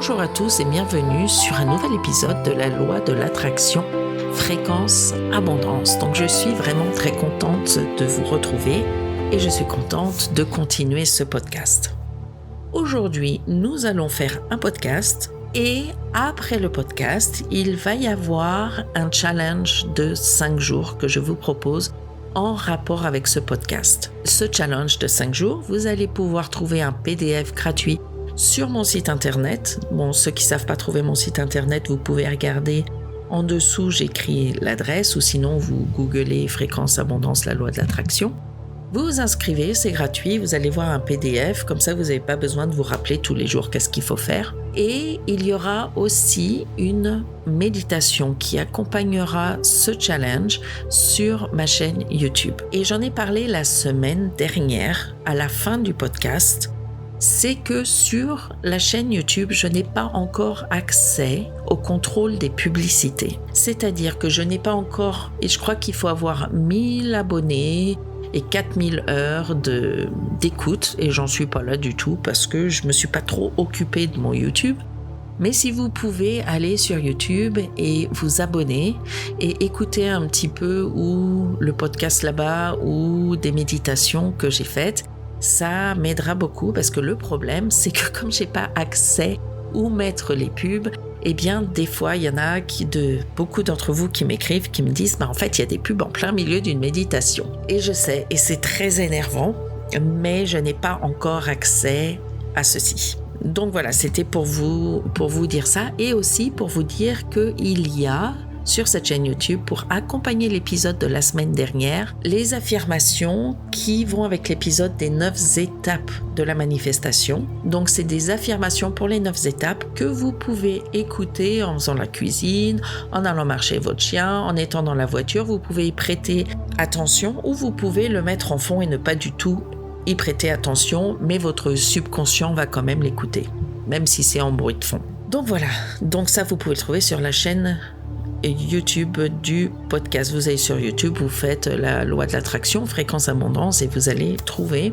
Bonjour à tous et bienvenue sur un nouvel épisode de la loi de l'attraction Fréquence Abondance. Donc je suis vraiment très contente de vous retrouver et je suis contente de continuer ce podcast. Aujourd'hui, nous allons faire un podcast et après le podcast, il va y avoir un challenge de 5 jours que je vous propose en rapport avec ce podcast. Ce challenge de 5 jours, vous allez pouvoir trouver un PDF gratuit sur mon site internet. Bon, ceux qui ne savent pas trouver mon site internet, vous pouvez regarder en dessous, j'écris l'adresse ou sinon vous googlez Fréquence Abondance, la loi de l'attraction. Vous vous inscrivez, c'est gratuit, vous allez voir un PDF, comme ça vous n'avez pas besoin de vous rappeler tous les jours qu'est-ce qu'il faut faire. Et il y aura aussi une méditation qui accompagnera ce challenge sur ma chaîne YouTube. Et j'en ai parlé la semaine dernière, à la fin du podcast, c'est que sur la chaîne YouTube, je n'ai pas encore accès au contrôle des publicités. C'est-à-dire que je n'ai pas encore, et je crois qu'il faut avoir 1000 abonnés et 4000 heures d'écoute, et j'en suis pas là du tout parce que je me suis pas trop occupée de mon YouTube. Mais si vous pouvez aller sur YouTube et vous abonner et écouter un petit peu ou le podcast là-bas ou des méditations que j'ai faites, ça m'aidera beaucoup parce que le problème, c'est que comme j'ai pas accès où mettre les pubs, eh bien, des fois, il y en a beaucoup d'entre vous qui m'écrivent, qui me disent, en fait, il y a des pubs en plein milieu d'une méditation. Et je sais, et c'est très énervant, mais je n'ai pas encore accès à ceci. Donc voilà, c'était pour vous dire ça et aussi pour vous dire qu'il y a sur cette chaîne YouTube, pour accompagner l'épisode de la semaine dernière, les affirmations qui vont avec l'épisode des 9 étapes de la manifestation. Donc c'est des affirmations pour les 9 étapes que vous pouvez écouter en faisant la cuisine, en allant marcher votre chien, en étant dans la voiture. Vous pouvez y prêter attention ou vous pouvez le mettre en fond et ne pas du tout y prêter attention, mais votre subconscient va quand même l'écouter, même si c'est en bruit de fond. Donc voilà, donc ça vous pouvez le trouver sur la chaîne YouTube du podcast. Vous allez sur YouTube, vous faites la loi de l'attraction, Fréquence Abondance et vous allez trouver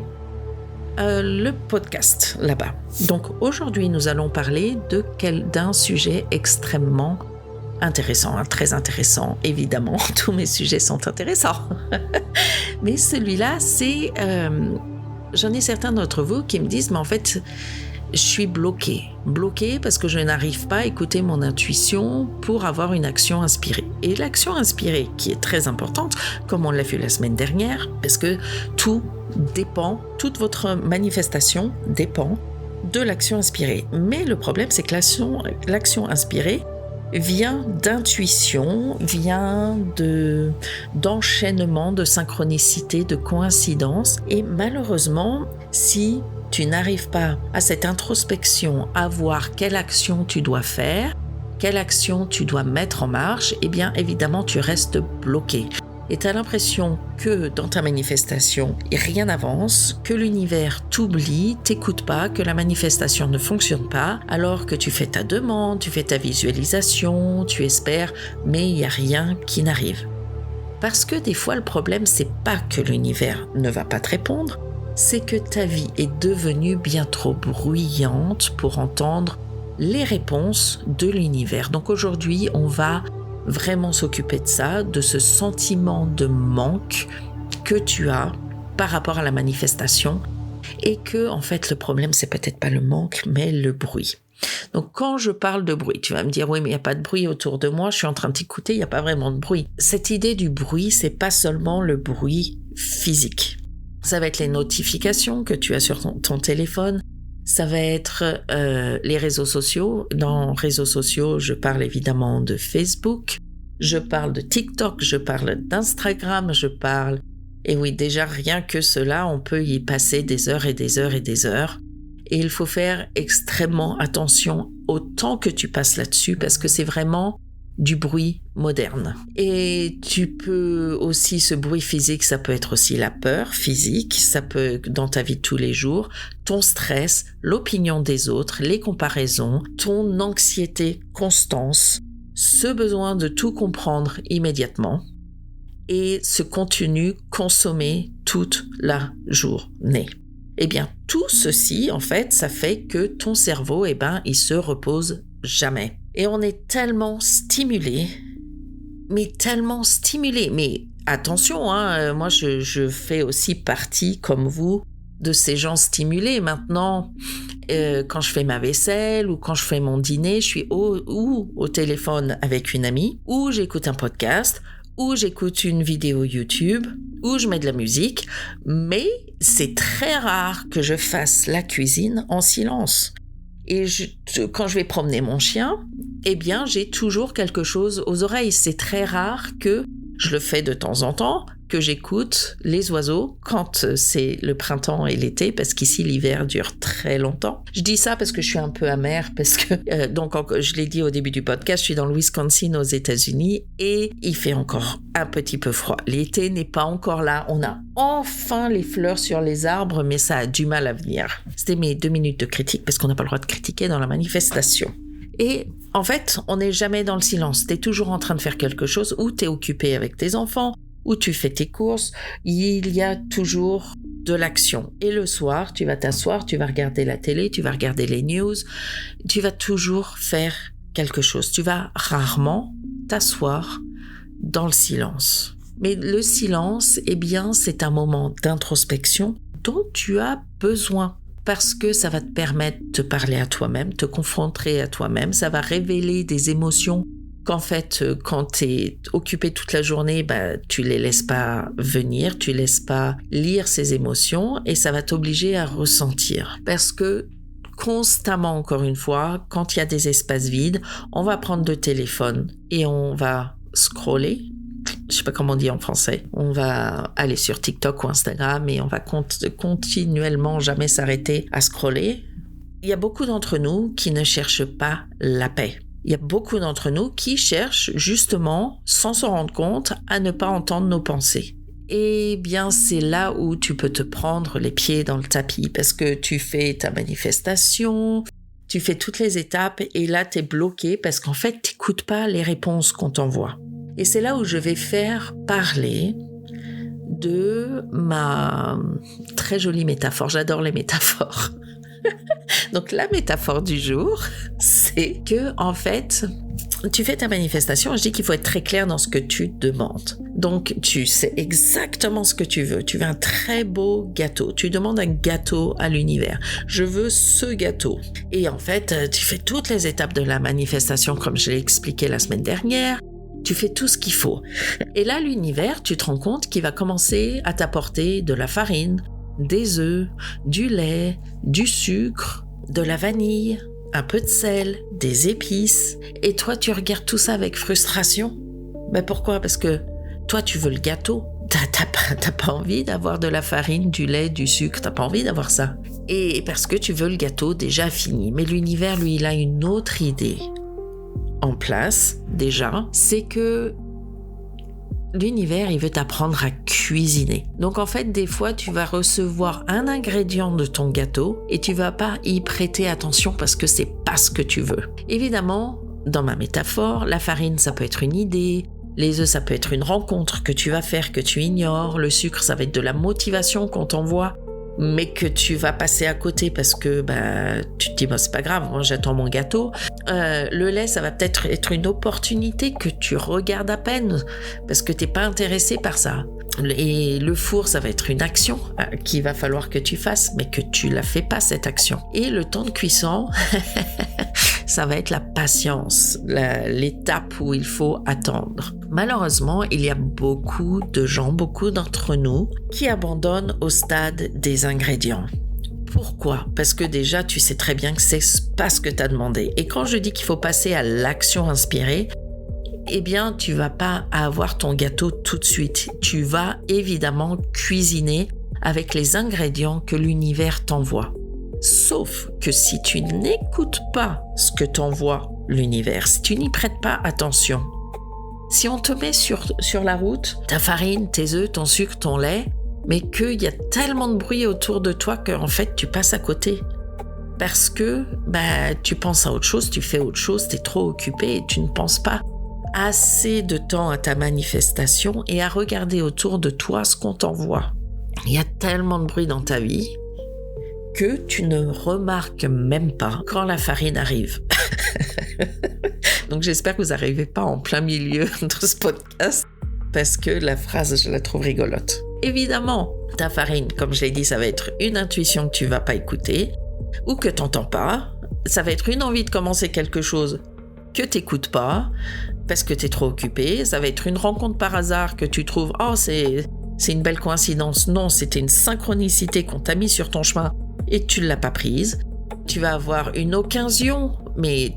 le podcast là-bas. Donc aujourd'hui, nous allons parler d'un sujet extrêmement intéressant, très intéressant. Évidemment, tous mes sujets sont intéressants. Mais celui-là, c'est... j'en ai certains d'entre vous qui me disent, mais en fait... je suis bloquée parce que je n'arrive pas à écouter mon intuition pour avoir une action inspirée. Et l'action inspirée, qui est très importante, comme on l'a vu la semaine dernière, parce que tout dépend, toute votre manifestation dépend de l'action inspirée. Mais le problème, c'est que l'action inspirée vient d'intuition, vient d'enchaînement, de synchronicité, de coïncidence. Et malheureusement, si tu n'arrives pas à cette introspection, à voir quelle action tu dois faire, quelle action tu dois mettre en marche, eh bien évidemment tu restes bloqué. Et tu as l'impression que dans ta manifestation, rien n'avance, que l'univers t'oublie, t'écoute pas, que la manifestation ne fonctionne pas, alors que tu fais ta demande, tu fais ta visualisation, tu espères, mais il n'y a rien qui n'arrive. Parce que des fois le problème, c'est pas que l'univers ne va pas te répondre, c'est que ta vie est devenue bien trop bruyante pour entendre les réponses de l'univers. Donc aujourd'hui, on va vraiment s'occuper de ça, de ce sentiment de manque que tu as par rapport à la manifestation et que, en fait, le problème, c'est peut-être pas le manque, mais le bruit. Donc quand je parle de bruit, tu vas me dire, oui, mais il n'y a pas de bruit autour de moi, je suis en train de t'écouter, il n'y a pas vraiment de bruit. Cette idée du bruit, c'est pas seulement le bruit physique. Ça va être les notifications que tu as sur ton téléphone. Ça va être les réseaux sociaux. Dans réseaux sociaux, je parle évidemment de Facebook. Je parle de TikTok. Je parle d'Instagram. Et oui, déjà, rien que cela, on peut y passer des heures et des heures et des heures. Et il faut faire extrêmement attention au temps que tu passes là-dessus parce que c'est vraiment du bruit moderne. Et tu peux aussi, ce bruit physique, ça peut être aussi la peur physique, ça peut, dans ta vie de tous les jours, ton stress, l'opinion des autres, les comparaisons, ton anxiété, constance, ce besoin de tout comprendre immédiatement et ce contenu consommé toute la journée. Eh bien, tout ceci, en fait, ça fait que ton cerveau, il se repose jamais. Et on est tellement stimulé, mais attention, moi je fais aussi partie, comme vous, de ces gens stimulés. Maintenant, quand je fais ma vaisselle ou quand je fais mon dîner, je suis ou au téléphone avec une amie, ou j'écoute un podcast, ou j'écoute une vidéo YouTube, ou je mets de la musique, mais c'est très rare que je fasse la cuisine en silence. Et quand je vais promener mon chien, eh bien, j'ai toujours quelque chose aux oreilles. C'est très rare que je le fais de temps en temps, que j'écoute les oiseaux quand c'est le printemps et l'été, parce qu'ici, l'hiver dure très longtemps. Je dis ça parce que je suis un peu amère, parce que, donc, je l'ai dit au début du podcast, je suis dans le Wisconsin aux États-Unis et il fait encore un petit peu froid. L'été n'est pas encore là. On a enfin les fleurs sur les arbres, mais ça a du mal à venir. C'était mes 2 minutes de critique, parce qu'on n'a pas le droit de critiquer dans la manifestation. Et en fait, on n'est jamais dans le silence. T'es toujours en train de faire quelque chose, ou t'es occupé avec tes enfants, ou tu fais tes courses. Il y a toujours de l'action. Et le soir, tu vas t'asseoir, tu vas regarder la télé, tu vas regarder les news. Tu vas toujours faire quelque chose. Tu vas rarement t'asseoir dans le silence. Mais le silence, eh bien, c'est un moment d'introspection dont tu as besoin. Parce que ça va te permettre de te parler à toi-même, te confronter à toi-même. Ça va révéler des émotions qu'en fait, quand tu es occupé toute la journée, tu les laisses pas venir, tu laisses pas lire ces émotions et ça va t'obliger à ressentir. Parce que constamment, encore une fois, quand il y a des espaces vides, on va prendre le téléphone et on va scroller. Je sais pas comment on dit en français. On va aller sur TikTok ou Instagram et on va continuellement jamais s'arrêter à scroller. Il y a beaucoup d'entre nous qui ne cherchent pas la paix. Il y a beaucoup d'entre nous qui cherchent justement, sans s'en rendre compte, à ne pas entendre nos pensées. Eh bien, c'est là où tu peux te prendre les pieds dans le tapis parce que tu fais ta manifestation, tu fais toutes les étapes et là, t'es bloqué parce qu'en fait, t'écoutes pas les réponses qu'on t'envoie. Et c'est là où je vais faire parler de ma très jolie métaphore. J'adore les métaphores. Donc la métaphore du jour, c'est que en fait, tu fais ta manifestation. Je dis qu'il faut être très clair dans ce que tu demandes. Donc tu sais exactement ce que tu veux. Tu veux un très beau gâteau. Tu demandes un gâteau à l'univers. Je veux ce gâteau. Et en fait, tu fais toutes les étapes de la manifestation comme je l'ai expliqué la semaine dernière. Tu fais tout ce qu'il faut. Et là, l'univers, tu te rends compte qu'il va commencer à t'apporter de la farine, des œufs, du lait, du sucre, de la vanille, un peu de sel, des épices. Et toi, tu regardes tout ça avec frustration. Mais pourquoi ? Parce que toi, tu veux le gâteau. T'as pas envie d'avoir de la farine, du lait, du sucre. T'as pas envie d'avoir ça. Et parce que tu veux le gâteau déjà fini. Mais l'univers, lui, il a une autre idée en place, déjà, c'est que l'univers, il veut t'apprendre à cuisiner. Donc en fait, des fois, tu vas recevoir un ingrédient de ton gâteau et tu vas pas y prêter attention parce que c'est pas ce que tu veux. Évidemment, dans ma métaphore, la farine, ça peut être une idée, les œufs, ça peut être une rencontre que tu vas faire, que tu ignores, le sucre, ça va être de la motivation qu'on t'envoie, mais que tu vas passer à côté parce que tu te dis c'est pas grave, moi j'attends mon gâteau. Le lait, ça va peut-être être une opportunité que tu regardes à peine parce que t'es pas intéressé par ça. Et le four, ça va être une action qu'il va falloir que tu fasses, mais que tu la fais pas cette action. Et le temps de cuisson, ça va être la patience, l'étape où il faut attendre. Malheureusement, il y a beaucoup de gens, beaucoup d'entre nous, qui abandonnent au stade des ingrédients. Pourquoi ? Parce que déjà, tu sais très bien que c'est pas ce que tu as demandé. Et quand je dis qu'il faut passer à l'action inspirée, eh bien, tu vas pas avoir ton gâteau tout de suite. Tu vas évidemment cuisiner avec les ingrédients que l'univers t'envoie. Sauf que si tu n'écoutes pas ce que t'envoie l'univers, si tu n'y prêtes pas attention, si on te met sur la route, ta farine, tes œufs, ton sucre, ton lait, mais qu'il y a tellement de bruit autour de toi qu'en fait tu passes à côté. Parce que tu penses à autre chose, tu fais autre chose, tu es trop occupé et tu ne penses pas assez de temps à ta manifestation et à regarder autour de toi ce qu'on t'envoie. Il y a tellement de bruit dans ta vie que tu ne remarques même pas quand la farine arrive. Donc j'espère que vous n'arrivez pas en plein milieu de ce podcast parce que la phrase, je la trouve rigolote. Évidemment, ta farine, comme je l'ai dit, ça va être une intuition que tu vas pas écouter ou que tu n'entends pas. Ça va être une envie de commencer quelque chose que tu n'écoutes pas parce que tu es trop occupé. Ça va être une rencontre par hasard que tu trouves « Oh, c'est une belle coïncidence ». Non, c'était une synchronicité qu'on t'a mis sur ton chemin et tu ne l'as pas prise. Tu vas avoir une occasion, mais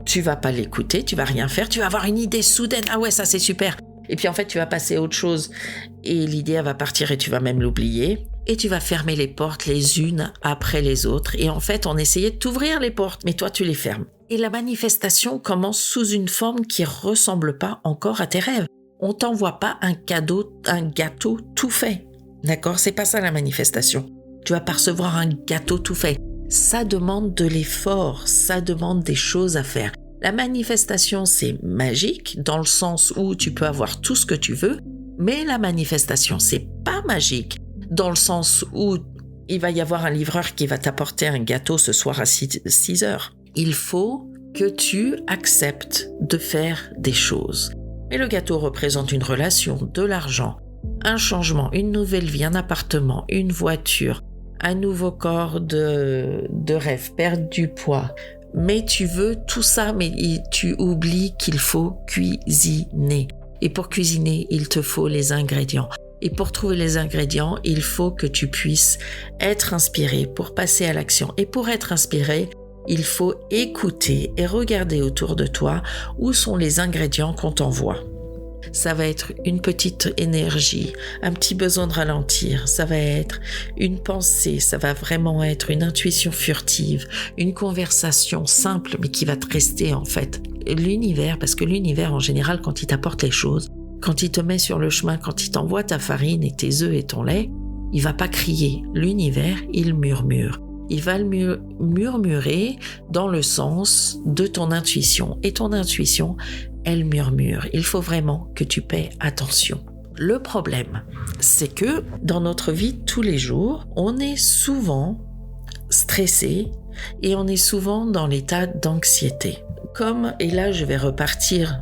tu vas pas l'écouter, tu vas rien faire. Tu vas avoir une idée soudaine. Ah ouais, ça c'est super. Et puis en fait, tu vas passer à autre chose et l'idée elle va partir et tu vas même l'oublier. Et tu vas fermer les portes les unes après les autres. Et en fait, on essayait de t'ouvrir les portes, mais toi, tu les fermes. Et la manifestation commence sous une forme qui ressemble pas encore à tes rêves. On t'envoie pas un gâteau tout fait. D'accord ? C'est pas ça la manifestation. Tu vas pas recevoir un gâteau tout fait. Ça demande de l'effort, ça demande des choses à faire. La manifestation, c'est magique dans le sens où tu peux avoir tout ce que tu veux, mais la manifestation, c'est pas magique dans le sens où il va y avoir un livreur qui va t'apporter un gâteau ce soir à 6 heures. Il faut que tu acceptes de faire des choses. Et le gâteau représente une relation, de l'argent, un changement, une nouvelle vie, un appartement, une voiture, un nouveau corps de rêve, perdre du poids. Mais tu veux tout ça, mais tu oublies qu'il faut cuisiner. Et pour cuisiner, il te faut les ingrédients. Et pour trouver les ingrédients, il faut que tu puisses être inspiré pour passer à l'action. Et pour être inspiré, il faut écouter et regarder autour de toi où sont les ingrédients qu'on t'envoie. Ça va être une petite énergie, un petit besoin de ralentir, ça va être une pensée, ça va vraiment être une intuition furtive, une conversation simple mais qui va te rester en fait. L'univers, parce que l'univers en général quand il t'apporte les choses, quand il te met sur le chemin, quand il t'envoie ta farine et tes œufs et ton lait, il va pas crier. L'univers, il murmure. Il va le murmurer dans le sens de ton intuition. Et ton intuition, elle murmure. Il faut vraiment que tu paies attention. Le problème, c'est que dans notre vie de tous les jours, on est souvent stressé et on est souvent dans l'état d'anxiété. Et là je vais repartir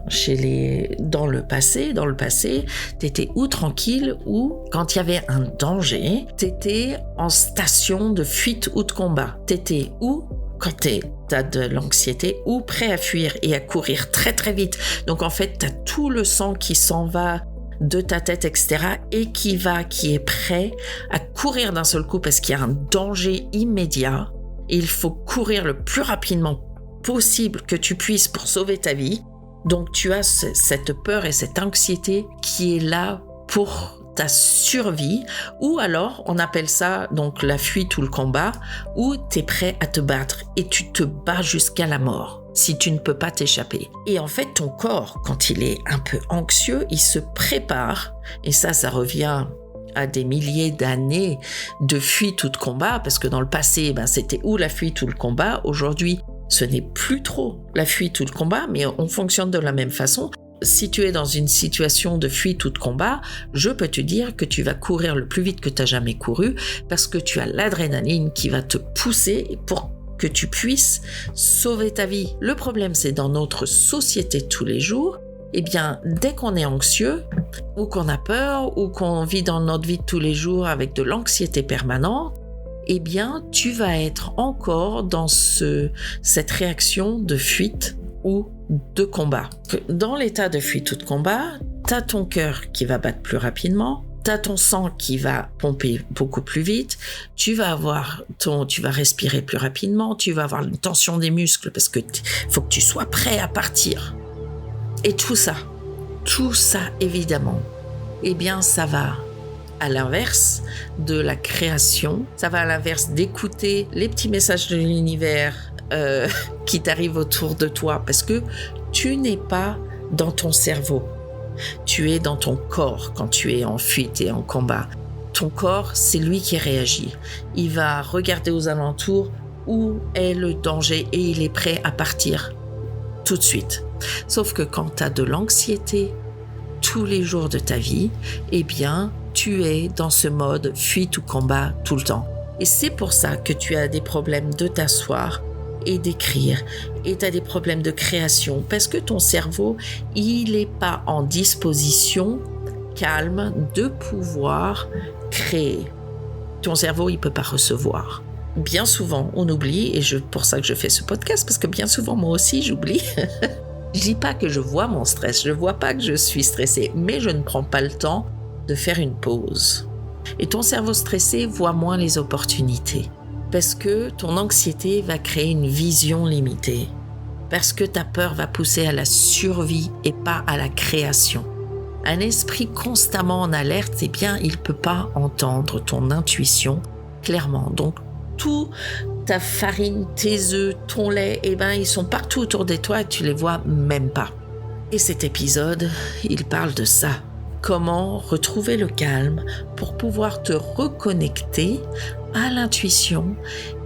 dans le passé, t'étais ou tranquille ou quand il y avait un danger, t'étais en station de fuite ou de combat. T'étais où quand t'as de l'anxiété ou prêt à fuir et à courir très très vite. Donc en fait t'as tout le sang qui s'en va de ta tête, etc. et qui est prêt à courir d'un seul coup parce qu'il y a un danger immédiat. Et il faut courir le plus rapidement possible que tu puisses pour sauver ta vie. Donc tu as cette peur et cette anxiété qui est là pour ta survie, ou alors on appelle ça donc la fuite ou le combat, où tu es prêt à te battre et tu te bats jusqu'à la mort si tu ne peux pas t'échapper. Et en fait ton corps, quand il est un peu anxieux, il se prépare, et ça revient à des milliers d'années de fuite ou de combat, parce que dans le passé c'était ou la fuite ou le combat. Aujourd'hui ce n'est plus trop la fuite ou le combat, mais on fonctionne de la même façon. Si tu es dans une situation de fuite ou de combat, je peux te dire que tu vas courir le plus vite que tu as jamais couru parce que tu as l'adrénaline qui va te pousser pour que tu puisses sauver ta vie. Le problème, c'est dans notre société de tous les jours, dès qu'on est anxieux ou qu'on a peur ou qu'on vit dans notre vie de tous les jours avec de l'anxiété permanente, tu vas être encore dans cette réaction de fuite ou de combat. Dans l'état de fuite ou de combat, t'as ton cœur qui va battre plus rapidement, t'as ton sang qui va pomper beaucoup plus vite, tu vas respirer plus rapidement, tu vas avoir une tension des muscles parce que faut que tu sois prêt à partir. Et tout ça évidemment, ça va à l'inverse de la création, ça va à l'inverse d'écouter les petits messages de l'univers qui t'arrivent autour de toi, parce que tu n'es pas dans ton cerveau, tu es dans ton corps quand tu es en fuite et en combat. Ton corps, c'est lui qui réagit. Il va regarder aux alentours où est le danger et il est prêt à partir tout de suite. Sauf que quand tu as de l'anxiété tous les jours de ta vie, tu es dans ce mode fuite ou combat tout le temps. Et c'est pour ça que tu as des problèmes de t'asseoir et d'écrire, et tu as des problèmes de création, parce que ton cerveau, il n'est pas en disposition calme de pouvoir créer. Ton cerveau, il ne peut pas recevoir. Bien souvent, on oublie, et pour ça que je fais ce podcast, parce que bien souvent, moi aussi, j'oublie. Je dis pas que je vois mon stress, je vois pas que je suis stressée, mais je ne prends pas le temps de faire une pause. Et ton cerveau stressé voit moins les opportunités, parce que ton anxiété va créer une vision limitée, parce que ta peur va pousser à la survie et pas à la création. Un esprit constamment en alerte, eh bien, il peut pas entendre ton intuition clairement. Donc, tout ta farine, tes œufs, ton lait, eh ben, ils sont partout autour de toi et tu les vois même pas. Et cet épisode, il parle de ça. Comment retrouver le calme pour pouvoir te reconnecter à l'intuition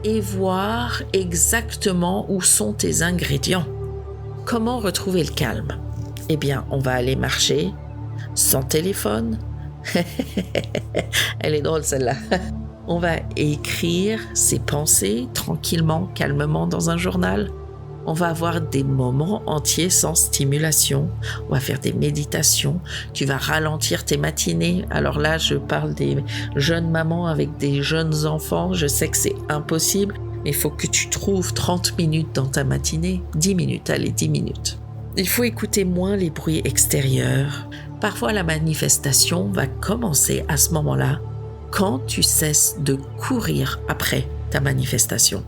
et voir exactement où sont tes ingrédients. Comment retrouver le calme? Eh bien, on va aller marcher sans téléphone. Elle est drôle celle-là. On va écrire ses pensées tranquillement, calmement dans un journal. On va avoir des moments entiers sans stimulation. On va faire des méditations. Tu vas ralentir tes matinées. Alors là, je parle des jeunes mamans avec des jeunes enfants. Je sais que c'est impossible, mais il faut que tu trouves 30 minutes dans ta matinée. 10 minutes, allez, 10 minutes. Il faut écouter moins les bruits extérieurs. Parfois, la manifestation va commencer à ce moment-là, quand tu cesses de courir après ta manifestation.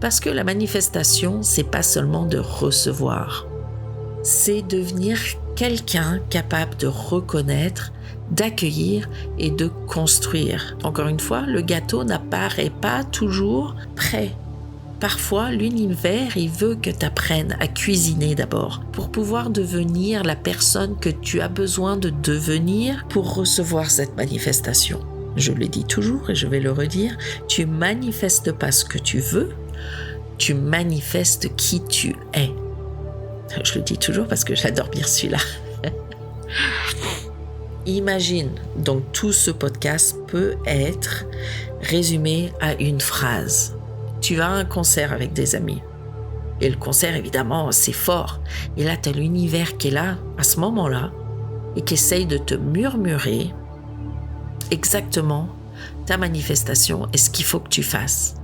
Parce que la manifestation, c'est pas seulement de recevoir, c'est devenir quelqu'un capable de reconnaître, d'accueillir et de construire. Encore une fois, le gâteau n'apparaît pas toujours prêt. Parfois, l'univers, il veut que tu apprennes à cuisiner d'abord pour pouvoir devenir la personne que tu as besoin de devenir pour recevoir cette manifestation. Je le dis toujours et je vais le redire, tu manifestes pas ce que tu veux, tu manifestes qui tu es. Je le dis toujours parce que j'adore bien celui-là. Imagine, donc tout ce podcast peut être résumé à une phrase. Tu vas à un concert avec des amis. Et le concert, évidemment, c'est fort. Et là, tu as l'univers qui est là, à ce moment-là, et qui essaye de te murmurer exactement ta manifestation et ce qu'il faut que tu fasses.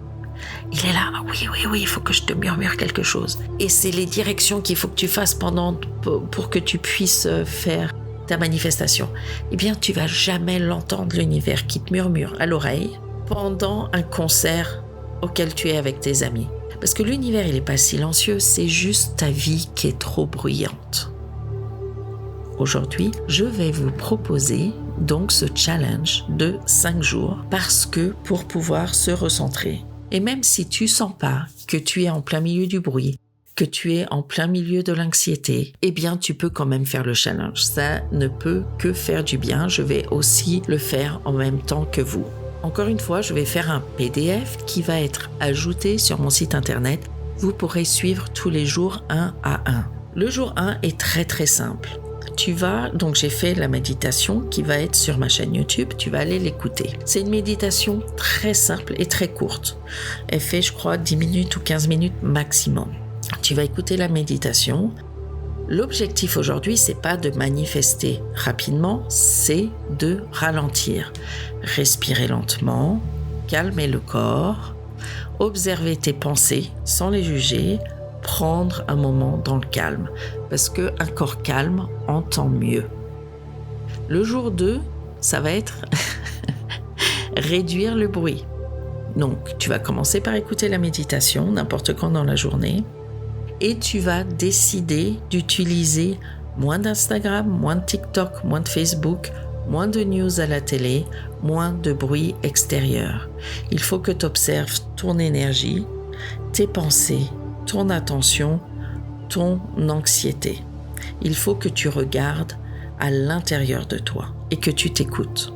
Il est là, oui, il faut que je te murmure quelque chose. Et c'est les directions qu'il faut que tu fasses pour que tu puisses faire ta manifestation. Eh bien, tu vas jamais l'entendre, l'univers qui te murmure à l'oreille pendant un concert auquel tu es avec tes amis. Parce que l'univers, il n'est pas silencieux, c'est juste ta vie qui est trop bruyante. Aujourd'hui, je vais vous proposer donc ce challenge de 5 jours parce que pour pouvoir se recentrer. Et même si tu sens pas que tu es en plein milieu du bruit, que tu es en plein milieu de l'anxiété, eh bien tu peux quand même faire le challenge. Ça ne peut que faire du bien. Je vais aussi le faire en même temps que vous. Encore une fois, je vais faire un PDF qui va être ajouté sur mon site internet. Vous pourrez suivre tous les jours 1 à 1. Le jour 1 est très très simple. Donc j'ai fait la méditation qui va être sur ma chaîne YouTube, tu vas aller l'écouter. C'est une méditation très simple et très courte. Elle fait, je crois, 10 minutes ou 15 minutes maximum. Tu vas écouter la méditation. L'objectif aujourd'hui, c'est pas de manifester rapidement, c'est de ralentir. Respirer lentement, calmer le corps, observer tes pensées sans les juger, prendre un moment dans le calme, parce qu'un corps calme entend mieux. Le jour 2, ça va être réduire le bruit. Donc, tu vas commencer par écouter la méditation, n'importe quand dans la journée, et tu vas décider d'utiliser moins d'Instagram, moins de TikTok, moins de Facebook, moins de news à la télé, moins de bruit extérieur. Il faut que tu observes ton énergie, tes pensées, ton attention, ton anxiété. Il faut que tu regardes à l'intérieur de toi et que tu t'écoutes.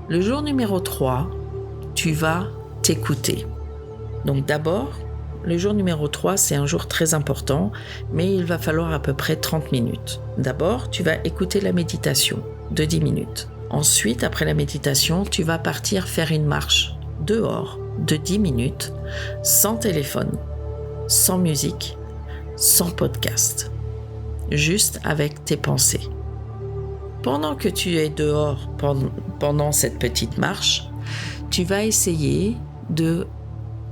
Le jour numéro 3, tu vas t'écouter. Donc d'abord, le jour numéro 3, c'est un jour très important, mais il va falloir à peu près 30 minutes. D'abord, tu vas écouter la méditation de 10 minutes. Ensuite, après la méditation, tu vas partir faire une marche dehors de 10 minutes, sans téléphone, sans musique, sans podcast, juste avec tes pensées. Pendant que tu es dehors, pendant cette petite marche, tu vas essayer de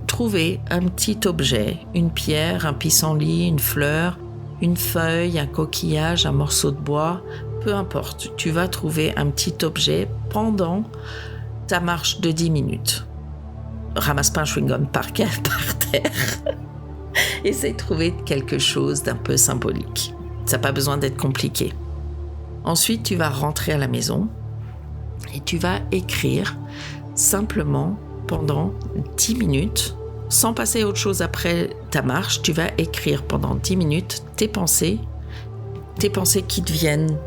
trouver un petit objet, une pierre, un pissenlit, une fleur, une feuille, un coquillage, un morceau de bois, peu importe. Tu vas trouver un petit objet pendant ta marche de 10 minutes. Ramasse pas un chewing-gum par terre. Essaie de trouver quelque chose d'un peu symbolique. Ça n'a pas besoin d'être compliqué. Ensuite, tu vas rentrer à la maison et tu vas écrire simplement pendant 10 minutes, sans passer à autre chose après ta marche. Tu vas écrire pendant 10 minutes tes pensées qui te viennent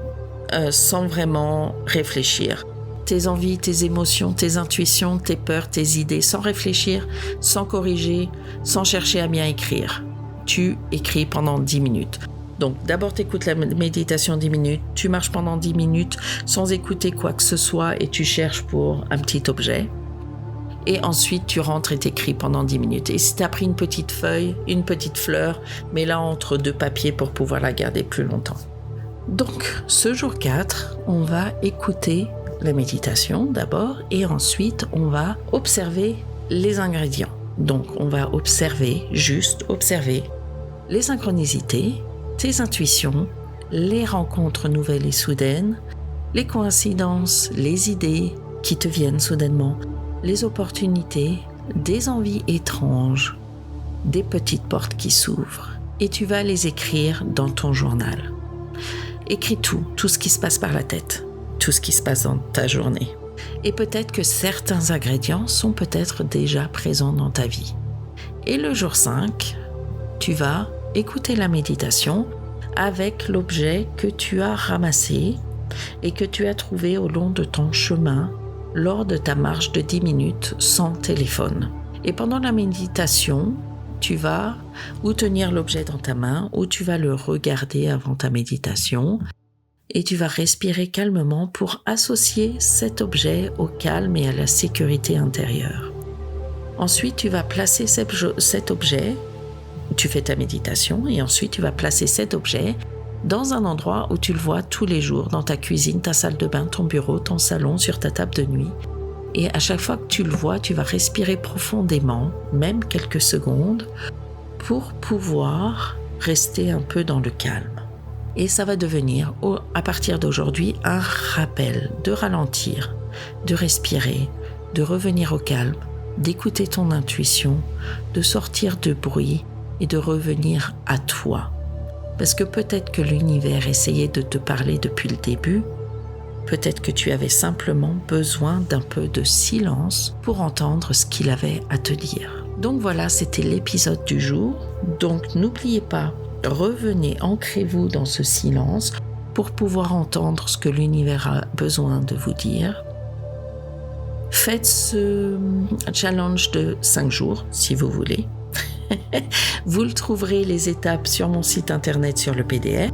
sans vraiment réfléchir. Tes envies, tes émotions, tes intuitions, tes peurs, tes idées, sans réfléchir, sans corriger, sans chercher à bien écrire. Tu écris pendant 10 minutes. Donc d'abord tu écoutes la méditation 10 minutes, tu marches pendant 10 minutes sans écouter quoi que ce soit et tu cherches pour un petit objet. Et ensuite tu rentres et t'écris pendant 10 minutes. Et si tu as pris une petite feuille, une petite fleur, mets-la entre deux papiers pour pouvoir la garder plus longtemps. Donc ce jour 4, on va écouter la méditation d'abord et ensuite on va observer les ingrédients. Donc on va juste observer les synchronicités, tes intuitions, les rencontres nouvelles et soudaines, les coïncidences, les idées qui te viennent soudainement, les opportunités, des envies étranges, des petites portes qui s'ouvrent. Et tu vas les écrire dans ton journal. Écris tout ce qui se passe par la tête, tout ce qui se passe dans ta journée. Et peut-être que certains ingrédients sont peut-être déjà présents dans ta vie. Et le jour 5, tu vas écouter la méditation avec l'objet que tu as ramassé et que tu as trouvé au long de ton chemin lors de ta marche de 10 minutes sans téléphone. Et pendant la méditation, tu vas ou tenir l'objet dans ta main ou tu vas le regarder avant ta méditation et tu vas respirer calmement pour associer cet objet au calme et à la sécurité intérieure. Ensuite, tu vas placer cet objet. Tu fais ta méditation et ensuite tu vas placer cet objet dans un endroit où tu le vois tous les jours, dans ta cuisine, ta salle de bain, ton bureau, ton salon, sur ta table de nuit. Et à chaque fois que tu le vois, tu vas respirer profondément, même quelques secondes, pour pouvoir rester un peu dans le calme. Et ça va devenir, à partir d'aujourd'hui, un rappel de ralentir, de respirer, de revenir au calme, d'écouter ton intuition, de sortir de bruit, et de revenir à toi. Parce que peut-être que l'univers essayait de te parler depuis le début, peut-être que tu avais simplement besoin d'un peu de silence pour entendre ce qu'il avait à te dire. Donc voilà, c'était l'épisode du jour. Donc n'oubliez pas, revenez, ancrez-vous dans ce silence pour pouvoir entendre ce que l'univers a besoin de vous dire. Faites ce challenge de 5 jours, si vous voulez. Vous le trouverez les étapes sur mon site internet sur le PDF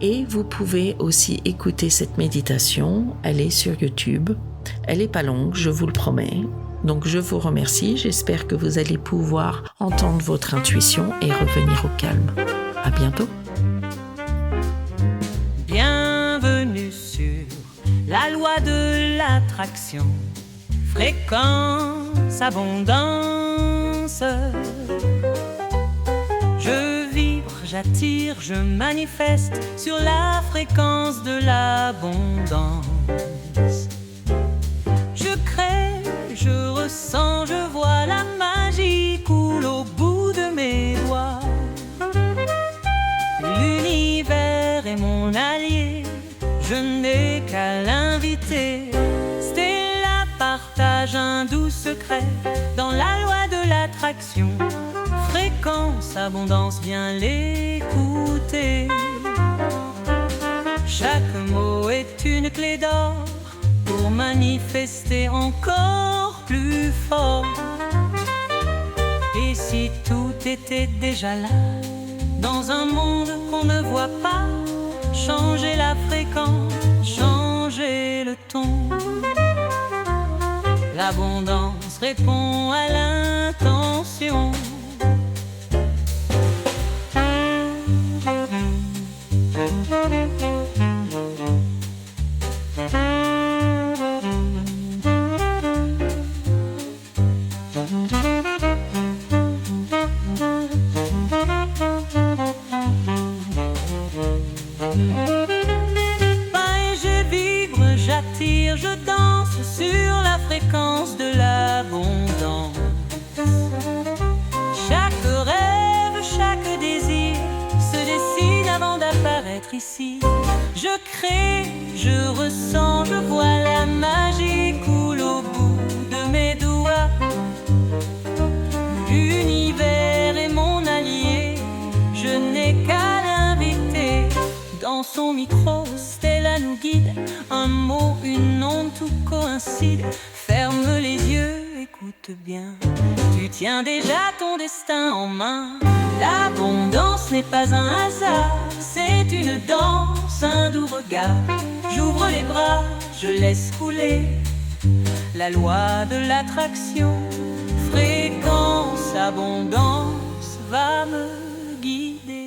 et vous pouvez aussi écouter cette méditation, elle est sur YouTube, elle n'est pas longue, je vous le promets. Donc je vous remercie, j'espère que vous allez pouvoir entendre votre intuition et revenir au calme. À bientôt. Bienvenue sur la loi de l'attraction, fréquence, abondance. Je vibre, j'attire, je manifeste sur la fréquence de l'abondance. Je crée, je ressens, je vois la magie coule au bout de mes doigts. L'univers est mon allié, je n'ai qu'à l'inviter. Stella partage un doux secret dans la loi de l'attraction. Fréquence, abondance, viens l'écouter. Chaque mot est une clé d'or pour manifester encore plus fort. Et si tout était déjà là, dans un monde qu'on ne voit pas, changer la fréquence, changer le ton. L'abondance L'abondance répond à l'intention. J'attire, je danse sur la fréquence de l'abondance. Chaque rêve, chaque désir se dessine avant d'apparaître ici. Je crée, je ressens, je vois la magie coule au bout de mes doigts. L'univers est mon allié, je n'ai qu'à l'inviter. Dans son micro, Stella nous guide. Un mot, une onde, tout coïncide. Ferme les yeux, écoute bien. Tu tiens déjà ton destin en main. L'abondance n'est pas un hasard, c'est une danse, un doux regard. J'ouvre les bras, je laisse couler la loi de l'attraction. Fréquence, abondance va me guider.